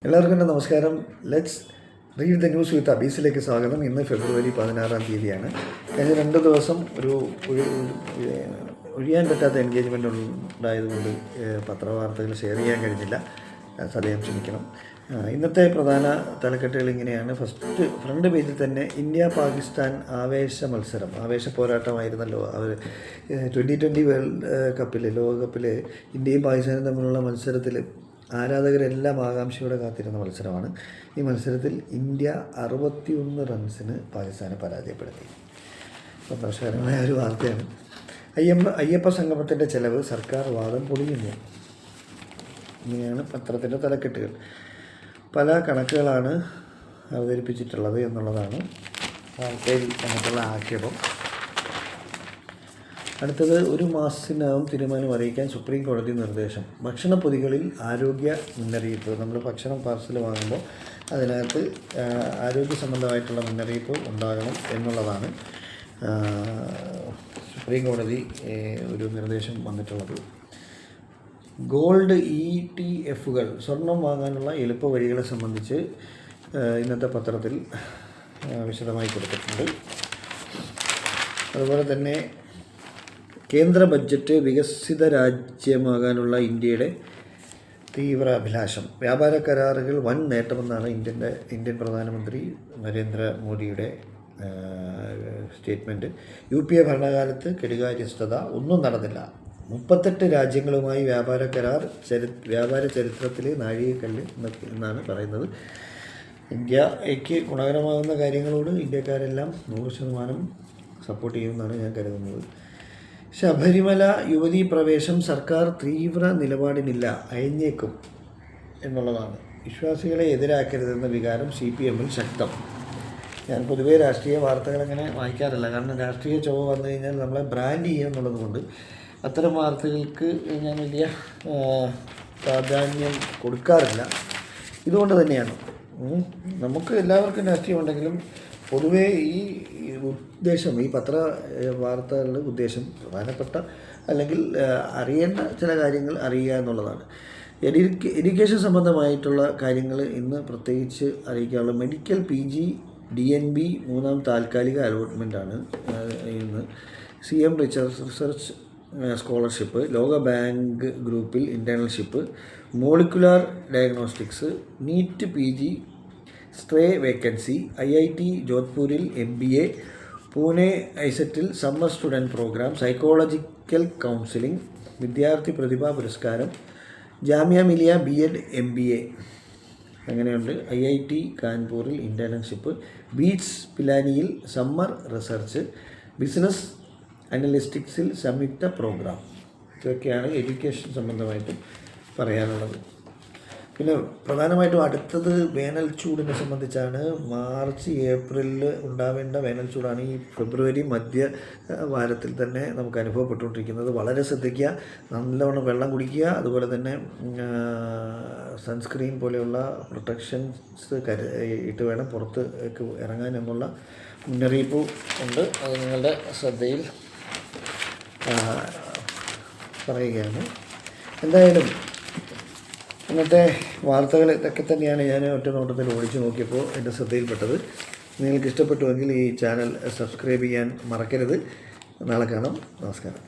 എല്ലാവർക്കും എൻ്റെ നമസ്കാരം. Let's read the news with അബീസിലേക്ക് സ്വാഗതം. ഇന്ന് ഫെബ്രുവരി 16-ാം തീയതിയാണ്. കഴിഞ്ഞ 2 ദിവസം ഒരു ഒഴിയാൻ പറ്റാത്ത എൻഗേജ്മെൻ്റ് ഉണ്ടായതുകൊണ്ട് പത്രവാർത്തകൾ ഷെയർ ചെയ്യാൻ കഴിഞ്ഞില്ല. സദയം ക്ഷമിക്കണം. ഇന്നത്തെ പ്രധാന തലക്കെട്ടുകൾ ഇങ്ങനെയാണ്. ഫ്രണ്ട് പേജിൽ തന്നെ ഇന്ത്യ പാകിസ്ഥാൻ ആവേശ പോരാട്ടമായിരുന്നല്ലോ. അവർ 2020 വേൾഡ് കപ്പിൽ ലോകകപ്പിൽ ഇന്ത്യയും പാകിസ്ഥാനും തമ്മിലുള്ള മത്സരത്തിൽ ആരാധകരെല്ലാം ആകാംക്ഷയോടെ കാത്തിരുന്ന മത്സരമാണ്. ഈ മത്സരത്തിൽ ഇന്ത്യ 61 റൺസിന് പാകിസ്ഥാനെ പരാജയപ്പെടുത്തി. സന്തോഷകരമായ ഒരു വാർത്തയാണ്. അയ്യപ്പ സംഗമത്തിൻ്റെ ചെലവ് സർക്കാർ വാദം പൊളിയുന്നു. ഇങ്ങനെയാണ് പത്രത്തിൻ്റെ തലക്കെട്ടുകൾ. പല കണക്കുകളാണ് അവതരിപ്പിച്ചിട്ടുള്ളത് എന്നുള്ളതാണ് വാർത്തയിൽ നമുക്കുള്ള ആക്ഷേപം. അടുത്തത്, 1 മാസത്തിനകം തീരുമാനം അറിയിക്കാൻ സുപ്രീം കോടതി നിർദ്ദേശം. ഭക്ഷണപ്പൊതികളിൽ ആരോഗ്യ മുന്നറിയിപ്പ്. നമ്മൾ ഭക്ഷണം പാർസൽ വാങ്ങുമ്പോൾ അതിനകത്ത് ആരോഗ്യ സംബന്ധമായിട്ടുള്ള മുന്നറിയിപ്പ് ഉണ്ടാകണം എന്നുള്ളതാണ് സുപ്രീം കോടതി ഒരു നിർദ്ദേശം വന്നിട്ടുള്ളത്. ഗോൾഡ് ETF-കൾ സ്വർണം വാങ്ങാനുള്ള എളുപ്പ വഴികളെ സംബന്ധിച്ച് ഇന്നത്തെ പത്രത്തിൽ വിശദമായി കൊടുത്തിട്ടുണ്ട്. അതുപോലെ തന്നെ കേന്ദ്ര ബഡ്ജറ്റ് വികസിത രാജ്യമാകാനുള്ള ഇന്ത്യയുടെ തീവ്ര അഭിലാഷം. വ്യാപാര കരാറുകൾ വൻ നേട്ടമെന്നാണ് ഇന്ത്യൻ പ്രധാനമന്ത്രി നരേന്ദ്രമോദിയുടെ സ്റ്റേറ്റ്മെൻറ്റ്. UPA ഭരണകാലത്ത് കെടുകാര്യസ്ഥത ഒന്നും നടന്നില്ല. 38 രാജ്യങ്ങളുമായി വ്യാപാര കരാർ വ്യാപാര ചരിത്രത്തിലെ നാഴികക്കല്ല് എന്നാണ് പറയുന്നത്. ഇന്ത്യയ്ക്ക് ഗുണകരമാകുന്ന കാര്യങ്ങളോട് ഇന്ത്യക്കാരെല്ലാം 100% സപ്പോർട്ട് ചെയ്യുമെന്നാണ് ഞാൻ കരുതുന്നത്. ശബരിമല യുവതീ പ്രവേശം സർക്കാർ തീവ്ര നിലപാടിനില്ല, അയഞ്ഞേക്കും എന്നുള്ളതാണ്. വിശ്വാസികളെ എതിരാക്കരുതെന്ന വികാരം CPM-ൽ ശക്തം. ഞാൻ പൊതുവേ രാഷ്ട്രീയ വാർത്തകളങ്ങനെ വായിക്കാറില്ല. കാരണം രാഷ്ട്രീയ ചൊവ്വ വന്നു കഴിഞ്ഞാൽ നമ്മളെ ബ്രാൻഡ് ചെയ്യുക എന്നുള്ളത് കൊണ്ട് അത്തരം വാർത്തകൾക്ക് ഞാൻ വലിയ പ്രാധാന്യം കൊടുക്കാറില്ല. ഇതുകൊണ്ട് തന്നെയാണ് നമുക്ക് എല്ലാവർക്കും രാഷ്ട്രീയമുണ്ടെങ്കിലും പൊതുവേ ഈ ഉദ്ദേശം, ഈ പത്ര വാർത്തകളുടെ ഉദ്ദേശം പ്രധാനപ്പെട്ട അല്ലെങ്കിൽ അറിയേണ്ട ചില കാര്യങ്ങൾ അറിയുക എന്നുള്ളതാണ്. എഡ്യൂക്കേഷൻ സംബന്ധമായിട്ടുള്ള കാര്യങ്ങൾ ഇന്ന് പ്രത്യേകിച്ച് അറിയിക്കാനുള്ള മെഡിക്കൽ PG DNB 3ാം താൽക്കാലിക അലോട്ട്മെൻറ്റാണ് ഇന്ന്. CM റിസർച്ച് സ്കോളർഷിപ്പ്, ലോക ബാങ്ക് ഗ്രൂപ്പിൽ internship, molecular diagnostics, NEET PG stray vacancy, IIT ജോധ്പൂരിൽ MBA, പൂനെ ഐസെറ്റിൽ summer student programme, psychological counselling, വിദ്യാർത്ഥി പ്രതിഭാ പുരസ്കാരം, ജാമിയ മിലിയ B.Ed MBA അങ്ങനെയുണ്ട്. IIT കാൻപൂരിൽ ഇൻറ്റേൺഷിപ്പ്, ബീറ്റ്സ് പിലാനിയിൽ സമ്മർ റിസർച്ച്, ബിസിനസ് അനലിസ്റ്റിക്സിൽ സംയുക്ത പ്രോഗ്രാം. ഇതൊക്കെയാണ് എഡ്യൂക്കേഷൻ സംബന്ധമായിട്ടും പറയാനുള്ളത്. പിന്നെ പ്രധാനമായിട്ടും അടുത്തത് വേനൽ ചൂടിനെ സംബന്ധിച്ചാണ്. മാർച്ച് ഏപ്രിലിൽ ഉണ്ടാവേണ്ട വേനൽ ചൂടാണ് ഈ ഫെബ്രുവരി മധ്യ വാരത്തിൽ തന്നെ നമുക്ക് അനുഭവപ്പെട്ടുകൊണ്ടിരിക്കുന്നത്. വളരെ ശ്രദ്ധിക്കുക, നല്ലവണ്ണം വെള്ളം കുടിക്കുക, അതുപോലെ തന്നെ സൺസ്ക്രീൻ പോലെയുള്ള പ്രൊട്ടക്ഷൻസ് ഇട്ട് വേണം പുറത്തേക്ക് ഇറങ്ങാൻ എന്നുള്ള മുന്നറിയിപ്പ് ഉണ്ട്. അത് നിങ്ങളുടെ ശ്രദ്ധയിൽ പറയുകയാണ്. എന്തായാലും ഇന്നത്തെ വാർത്തകൾ ഇതൊക്കെ തന്നെയാണ് ഞാൻ ഒറ്റ നോട്ടത്തിൽ ഓടിച്ചു നോക്കിയപ്പോൾ എൻ്റെ ശ്രദ്ധയിൽപ്പെട്ടത്. നിങ്ങൾക്ക് ഇഷ്ടപ്പെട്ടുവെങ്കിൽ ഈ ചാനൽ സബ്സ്ക്രൈബ് ചെയ്യാൻ മറക്കരുത്. നാളെ കാണാം. നമസ്കാരം.